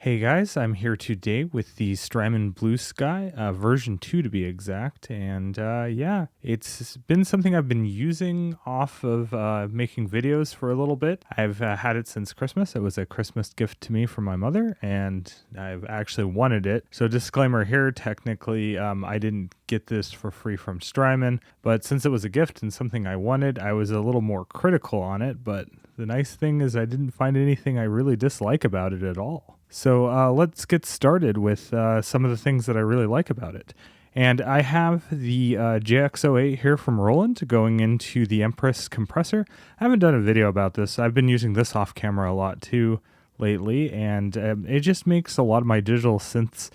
Hey guys, I'm here today with the Strymon BlueSky, version 2 to be exact. And yeah, it's been something I've been using off of making videos for a little bit. I've had it since Christmas. It was a Christmas gift to me from my mother, and I've actually wanted it. So disclaimer here, technically I didn't get this for free from Strymon, but since it was a gift and something I wanted, I was a little more critical on it. But the nice thing is I didn't find anything I really dislike about it at all. So let's get started with some of the things that I really like about it. And I have the JX08 here from Roland going into the Empress compressor. I haven't done a video about this. I've been using this off camera a lot too lately, and it just makes a lot of my digital synths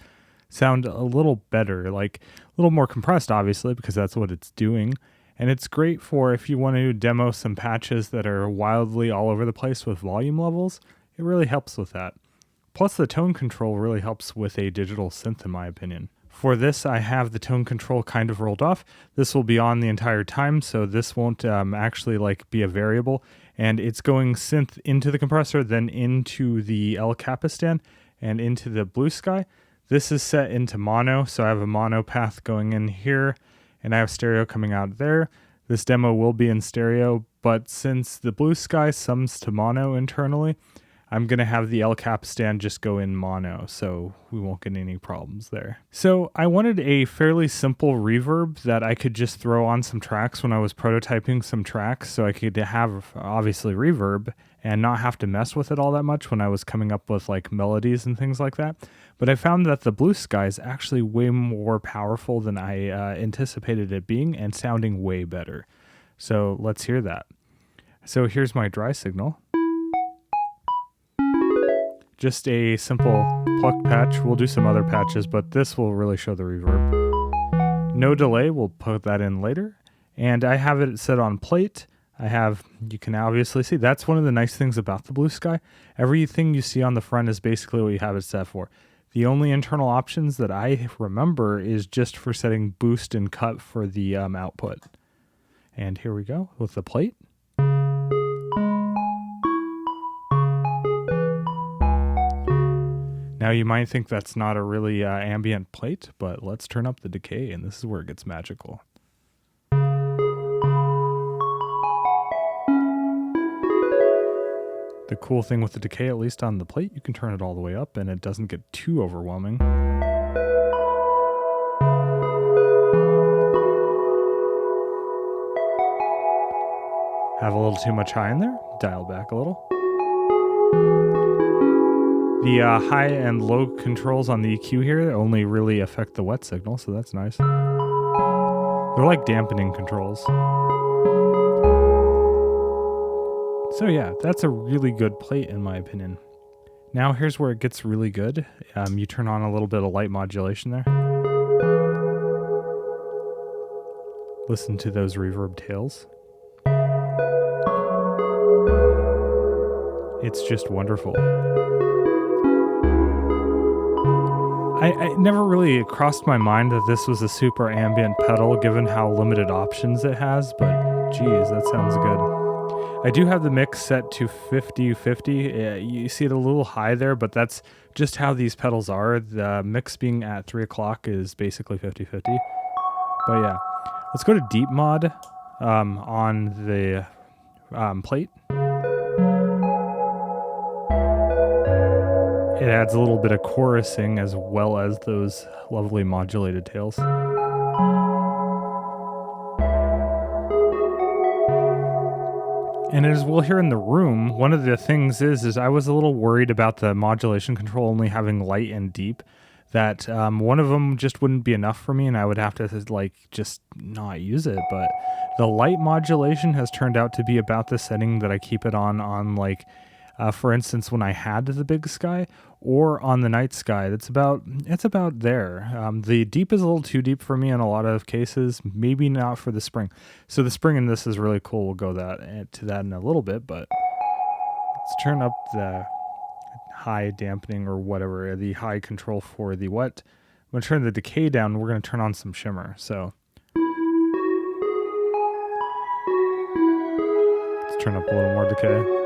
sound a little better, like a little more compressed, obviously, because that's what it's doing. And it's great for if you want to demo some patches that are wildly all over the place with volume levels. It really helps with that. Plus, the tone control really helps with a digital synth, in my opinion. For this, I have the tone control kind of rolled off. This will be on the entire time, so this won't actually be a variable. And it's going synth into the compressor, then into the El Capistan, and into the BlueSky. This is set into mono, so I have a mono path going in here, and I have stereo coming out there. This demo will be in stereo, but since the BlueSky sums to mono internally, I'm going to have the El Capistan just go in mono, so we won't get any problems there. So I wanted a fairly simple reverb that I could just throw on some tracks when I was prototyping some tracks, so I could have, obviously, reverb and not have to mess with it all that much when I was coming up with melodies and things like that. But I found that the BlueSky is actually way more powerful than I anticipated it being and sounding way better. So let's hear that. So here's my dry signal. Just a simple pluck patch. We'll do some other patches, but this will really show the reverb. No delay, we'll put that in later. And I have it set on plate. You can obviously see, that's one of the nice things about the BlueSky. Everything you see on the front is basically what you have it set for. The only internal options that I remember is just for setting boost and cut for the output. And here we go with the plate. Now you might think that's not a really ambient plate, but let's turn up the decay, and this is where it gets magical. The cool thing with the decay, at least on the plate, you can turn it all the way up and it doesn't get too overwhelming. Have a little too much high in there, dial back a little. The high and low controls on the EQ here only really affect the wet signal, so that's nice. They're like dampening controls. So yeah, that's a really good plate in my opinion. Now here's where it gets really good. You turn on a little bit of light modulation there. Listen to those reverb tails. It's just wonderful. I never really crossed my mind that this was a super ambient pedal given how limited options it has, but geez, that sounds good. I do have the mix set to 50-50. You see it a little high there, but that's just how these pedals are. The mix being at 3 o'clock is basically 50-50. But yeah, let's go to deep mod on the plate. It adds a little bit of chorusing as well as those lovely modulated tails. And as we'll hear in the room, one of the things is I was a little worried about the modulation control only having light and deep, that one of them just wouldn't be enough for me and I would have to just not use it. But the light modulation has turned out to be about the setting that I keep it on for instance, when I had the big sky or on the night sky, it's about there. The deep is a little too deep for me in a lot of cases, maybe not for the spring. So the spring in this is really cool. We'll go to that in a little bit, but let's turn up the high dampening or whatever, the high control for the wet. I'm going to turn the decay down. We're going to turn on some shimmer. So let's turn up a little more decay.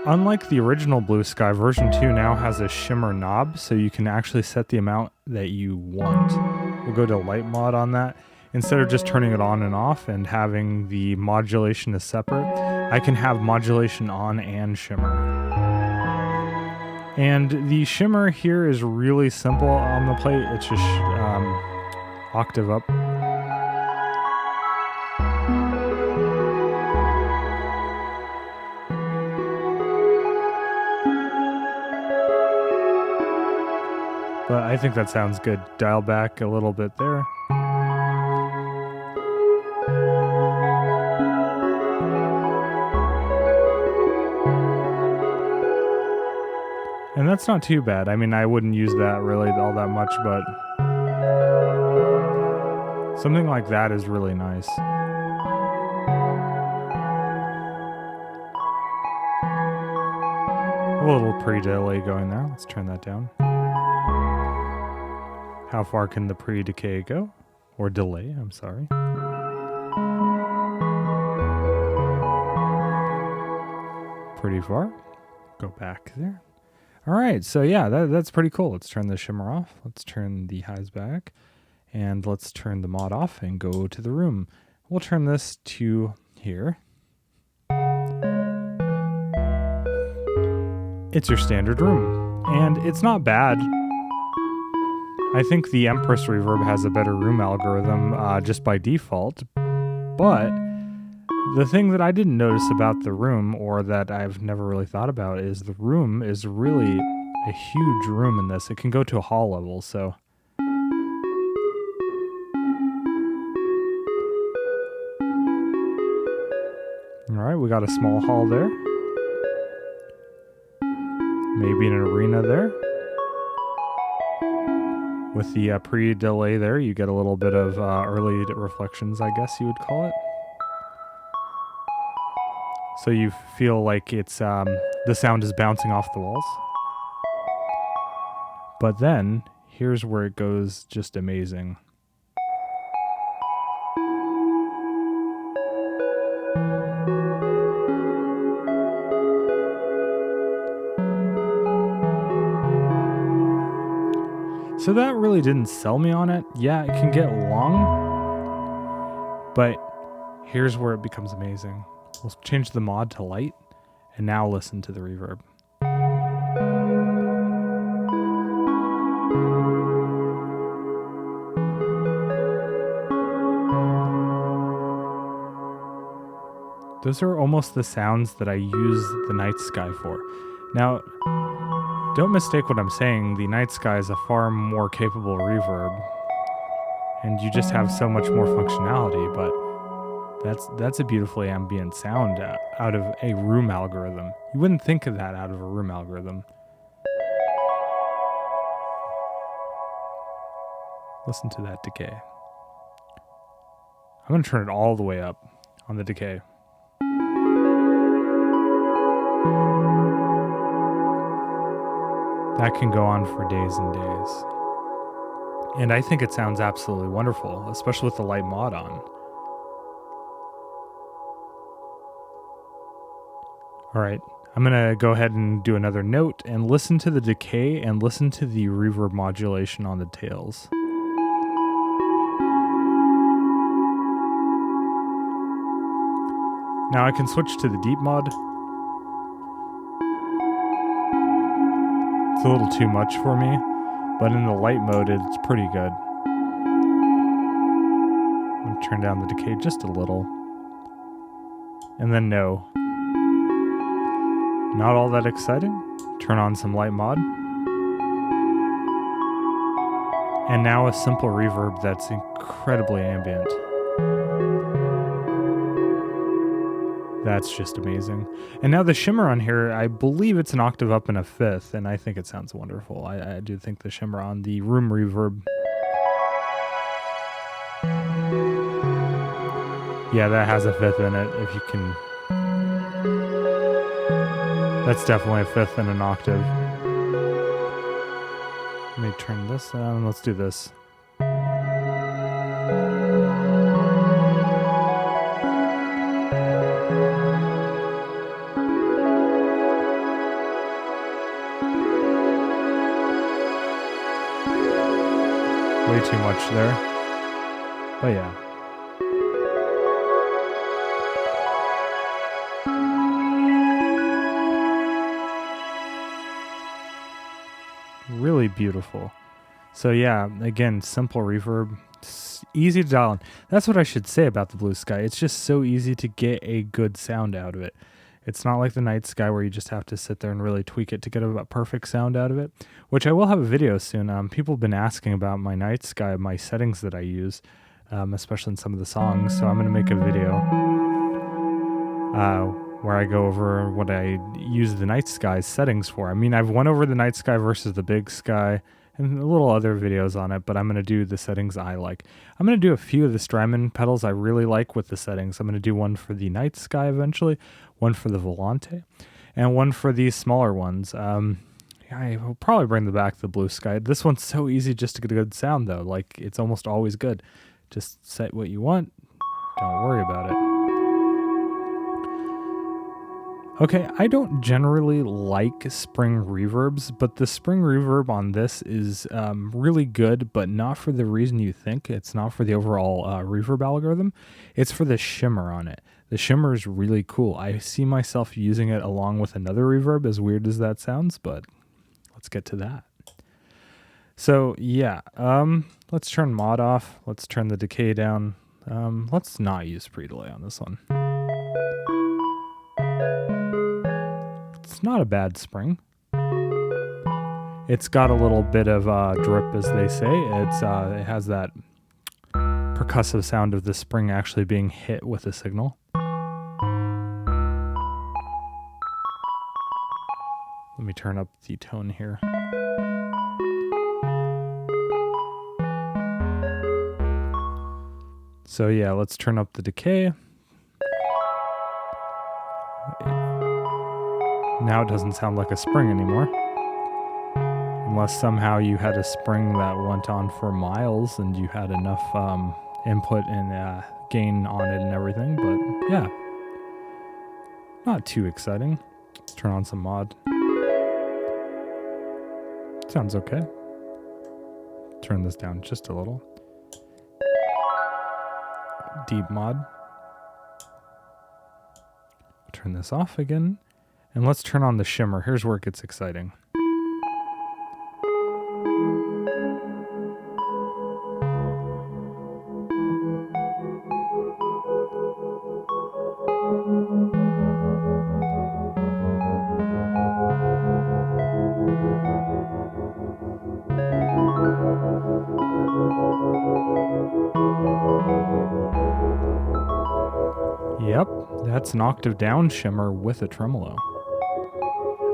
Unlike the original BlueSky, version 2 now has a shimmer knob, so you can actually set the amount that you want. We'll go to light mod on that. Instead of just turning it on and off and having the modulation as separate, I can have modulation on and shimmer. And the shimmer here is really simple on the plate. It's just octave up. But I think that sounds good. Dial back a little bit there. And that's not too bad. I mean, I wouldn't use that really all that much, but something like that is really nice. A little pre-delay going there. Let's turn that down. How far can the pre-decay go? Or delay, I'm sorry. Pretty far. Go back there. All right, so yeah, that's pretty cool. Let's turn the shimmer off. Let's turn the highs back. And let's turn the mod off and go to the room. We'll turn this to here. It's your standard room. And it's not bad. I think the Empress reverb has a better room algorithm just by default. But the thing that I didn't notice about the room, or that I've never really thought about, is the room is really a huge room in this. It can go to a hall level, so. All right, we got a small hall there. Maybe an arena there. With the pre-delay there, you get a little bit of early reflections, I guess you would call it. So you feel like it's the sound is bouncing off the walls. But then, here's where it goes just amazing. So that really didn't sell me on it. Yeah, it can get long, but here's where it becomes amazing. We'll change the mod to light, and now listen to the reverb. Those are almost the sounds that I use the night sky for. Now, don't mistake what I'm saying. The night sky is a far more capable reverb, and you just have so much more functionality, but that's a beautifully ambient sound out of a room algorithm. You wouldn't think of that out of a room algorithm. Listen to that decay. I'm going to turn it all the way up on the decay. That can go on for days and days. And I think it sounds absolutely wonderful, especially with the light mod on. All right, I'm gonna go ahead and do another note and listen to the decay and listen to the reverb modulation on the tails. Now I can switch to the deep mod. It's a little too much for me, but in the light mode, it's pretty good. I'm gonna turn down the decay just a little. And then no. Not all that exciting. Turn on some light mod. And now a simple reverb that's incredibly ambient. That's just amazing. And now the shimmer on here, I believe it's an octave up and a fifth, and I think it sounds wonderful. I do think the shimmer on the room reverb. Yeah, that has a fifth in it, if you can. That's definitely a fifth and an octave. Let me turn this on. Let's do this. Way too much there. But yeah. Really beautiful. So yeah, again, simple reverb, easy to dial in. That's what I should say about the BlueSky. It's just so easy to get a good sound out of it. It's not like the Night Sky where you just have to sit there and really tweak it to get a perfect sound out of it, which I will have a video soon. People have been asking about my Night Sky, my settings that I use, especially in some of the songs. So I'm going to make a video where I go over what I use the Night Sky settings for. I mean, I've went over the Night Sky versus the Big Sky and a little other videos on it, but I'm going to do the settings I like. I'm going to do a few of the Strymon pedals I really like with the settings. I'm going to do one for the Night Sky eventually, one for the Volante, and one for these smaller ones. I will probably bring back the BlueSky. This one's so easy just to get a good sound, though. Like, it's almost always good. Just set what you want. Don't worry about it. Okay, I don't generally like spring reverbs, but the spring reverb on this is really good, but not for the reason you think. It's not for the overall reverb algorithm. It's for the shimmer on it. The shimmer is really cool. I see myself using it along with another reverb, as weird as that sounds, but let's get to that. So yeah, let's turn mod off. Let's turn the decay down. Let's not use pre-delay on this one. It's not a bad spring. It's got a little bit of drip, as they say. It has that percussive sound of the spring actually being hit with a signal. Let me turn up the tone here. So yeah, let's turn up the decay. Now it doesn't sound like a spring anymore. Unless somehow you had a spring that went on for miles and you had enough input and gain on it and everything. But yeah, not too exciting. Let's turn on some mod. Sounds okay. Turn this down just a little. Deep mod. Turn this off again. And let's turn on the shimmer. Here's where it gets exciting. Yep, that's an octave down shimmer with a tremolo.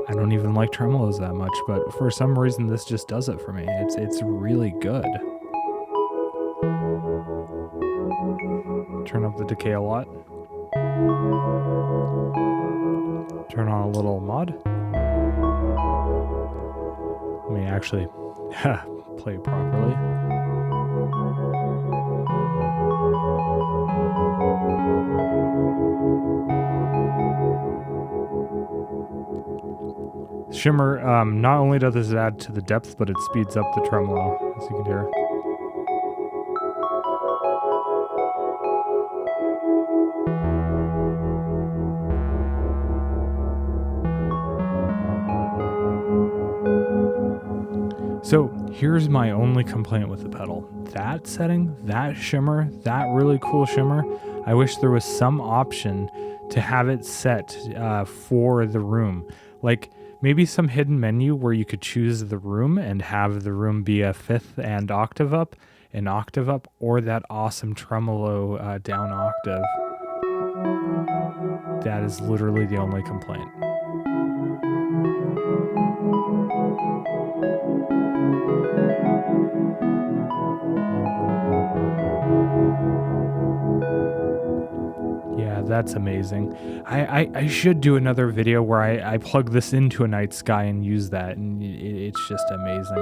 I don't even like tremolos that much, but for some reason this just does it for me. It's really good. Turn up the decay a lot. Turn on a little mod. Let me actually play it properly. Shimmer, not only does this add to the depth, but it speeds up the tremolo, as you can hear. So here's my only complaint with the pedal. That setting, that shimmer, that really cool shimmer, I wish there was some option to have it set for the room. Like, maybe some hidden menu where you could choose the room and have the room be a fifth and octave up, an octave up, or that awesome tremolo down octave. That is literally the only complaint. Yeah, that's amazing. I should do another video where I plug this into a Night Sky and use that, and it's just amazing.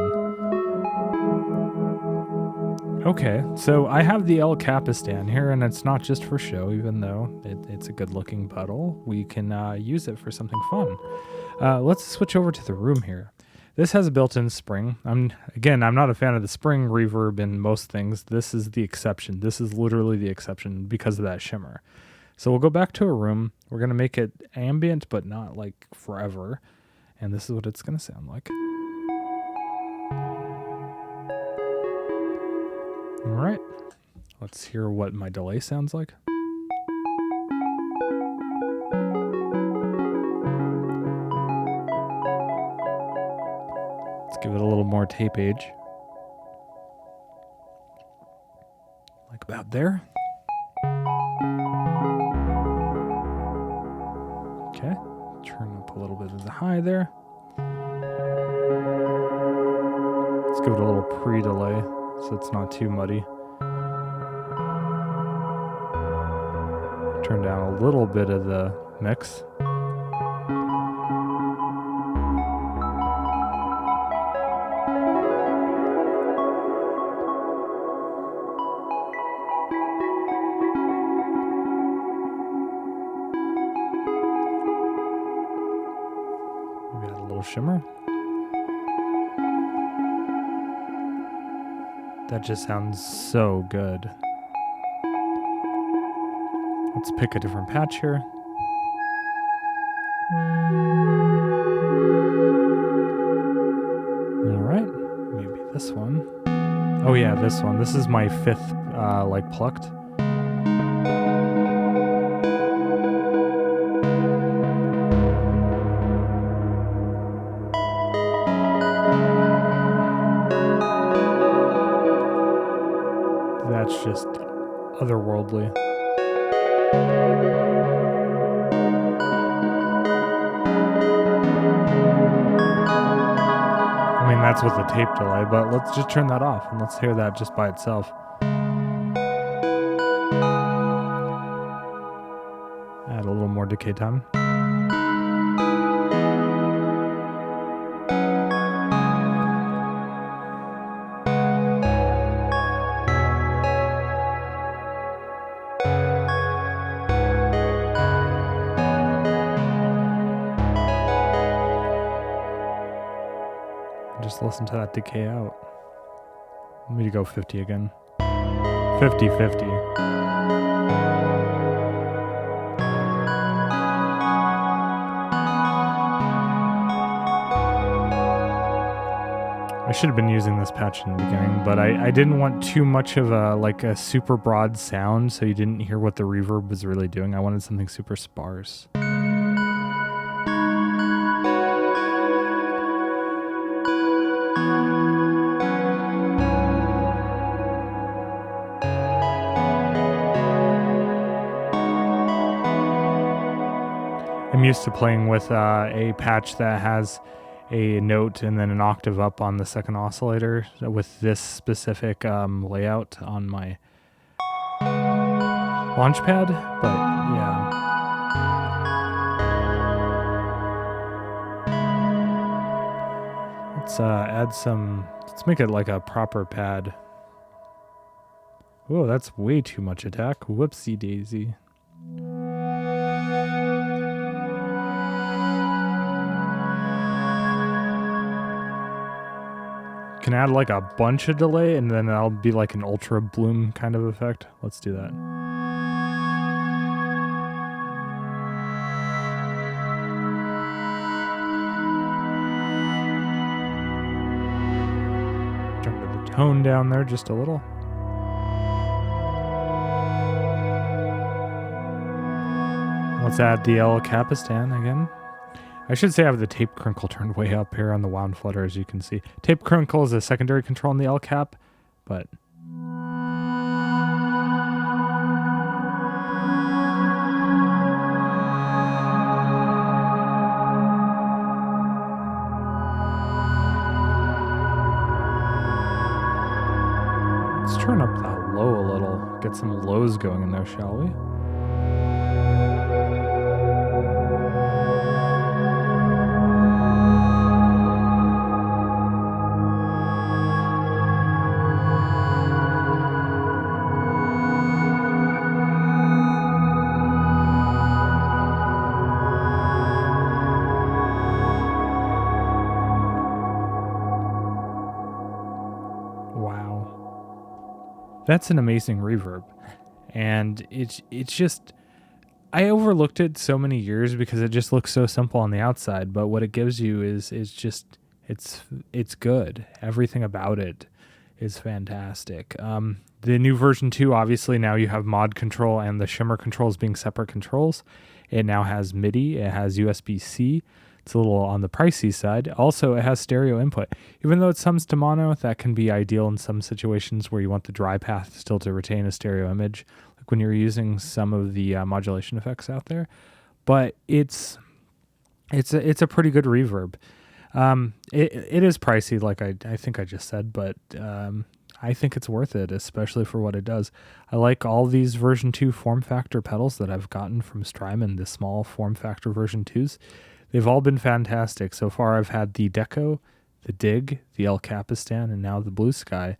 Okay, so I have the El Capistan here, and it's not just for show, even though it's a good looking pedal. We can use it for something fun. Let's switch over to the room here. This has a built-in spring. I'm not a fan of the spring reverb in most things. This is the exception. This is literally the exception because of that shimmer. So we'll go back to a room. We're going to make it ambient, but not like forever. And this is what it's going to sound like. All right. Let's hear what my delay sounds like. Let's give it a little more tape age. Like about there. Okay. Turn up a little bit of the high there. Let's give it a little pre-delay so it's not too muddy. Turn down a little bit of the mix. Maybe add a little shimmer. That just sounds so good. Let's pick a different patch here. All right, maybe this one. Oh yeah, this one. This is my fifth, like plucked. That's just otherworldly. I mean, that's with the tape delay, but let's just turn that off and let's hear that just by itself. Add a little more decay time. Just listen to that decay out. Let me go 50 again. 50-50. I should have been using this patch in the beginning, but I didn't want too much of a super broad sound, so you didn't hear what the reverb was really doing. I wanted something super sparse. I'm used to playing with a patch that has a note and then an octave up on the second oscillator with this specific layout on my launchpad, but yeah. Let's add some, let's make it like a proper pad. Whoa, that's way too much attack. Whoopsie daisy. Can add like a bunch of delay and then that'll be like an ultra bloom kind of effect. Let's do that. Turn the tone down there just a little. Let's add the El Capistan again. I should say I have the tape crinkle turned way up here on the wound flutter, as you can see. Tape crinkle is a secondary control in the L cap, but let's turn up that low a little. Get some lows going in there, shall we? That's an amazing reverb. And it's just, I overlooked it so many years because it just looks so simple on the outside, but what it gives you is just it's good. Everything about it is fantastic. The new version 2, obviously now you have mod control and the shimmer controls being separate controls. It now has MIDI, it has USB-C. It's a little on the pricey side. Also, it has stereo input. Even though it sums to mono, that can be ideal in some situations where you want the dry path still to retain a stereo image, like when you're using some of the modulation effects out there. But it's a pretty good reverb. It is pricey, like I think I just said, but I think it's worth it, especially for what it does. I like all these version 2 form factor pedals that I've gotten from Strymon, the small form factor version 2s. They've all been fantastic. So far, I've had the Deco, the Dig, the El Capistan, and now the BlueSky,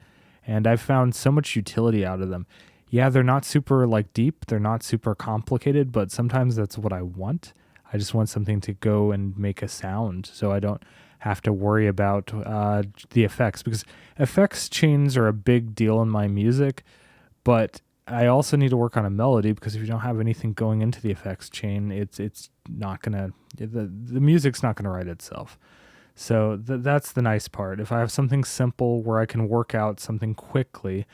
and I've found so much utility out of them. Yeah, they're not super deep, they're not super complicated, but sometimes that's what I want. I just want something to go and make a sound, so I don't have to worry about the effects, because effects chains are a big deal in my music, but I also need to work on a melody, because if you don't have anything going into the effects chain, it's not gonna, the music's not gonna write itself. So that's the nice part. If I have something simple where I can work out something quickly,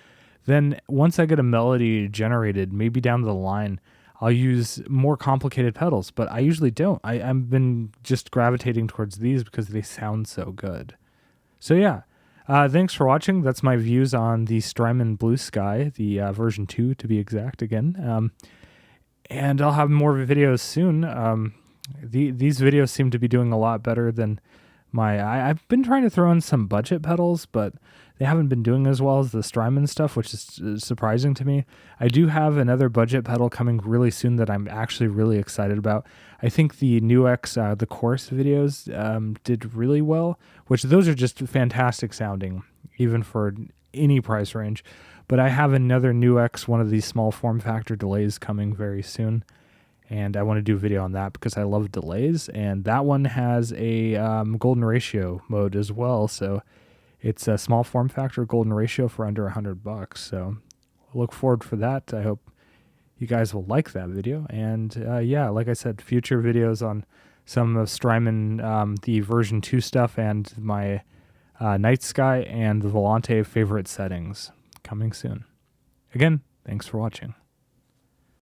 then once I get a melody generated, maybe down the line, I'll use more complicated pedals, but I usually don't. I've been just gravitating towards these because they sound so good. So yeah, thanks for watching. That's my views on the Strymon BlueSky, the version 2 to be exact again. And I'll have more videos soon. These videos seem to be doing a lot better than I've been trying to throw in some budget pedals, but they haven't been doing as well as the Strymon stuff, which is surprising to me. I do have another budget pedal coming really soon that I'm actually really excited about. I think the NuX, the chorus videos did really well, which those are just fantastic sounding, even for any price range. But I have another NuX, one of these small form factor delays coming very soon. And I want to do a video on that because I love delays. And that one has a golden ratio mode as well. So it's a small form factor golden ratio for under $100. So look forward for that. I hope you guys will like that video. And yeah, like I said, future videos on some of Strymon, the version 2 stuff, and my Night Sky and the Volante favorite settings coming soon. Again, thanks for watching.